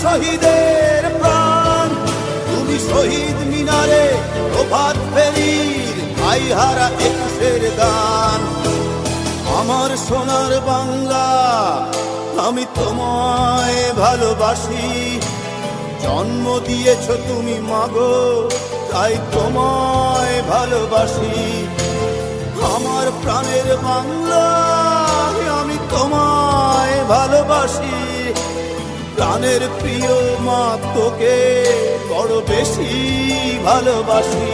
শহীদের প্রাণ। তুমি শহীদ মিনারে প্রভাত ফেরির ভাইহারা একুশের গান। আমার সোনার বাংলা আমি তোমায় ভালোবাসি, জন্ম দিয়েছ তুমি মাগো তাই তোমায় ভালোবাসি। আমার প্রাণের বাংলা আমি তোমায় ভালোবাসি, প্রাণের প্রিয় মা তোকে বড় বেশি ভালোবাসি।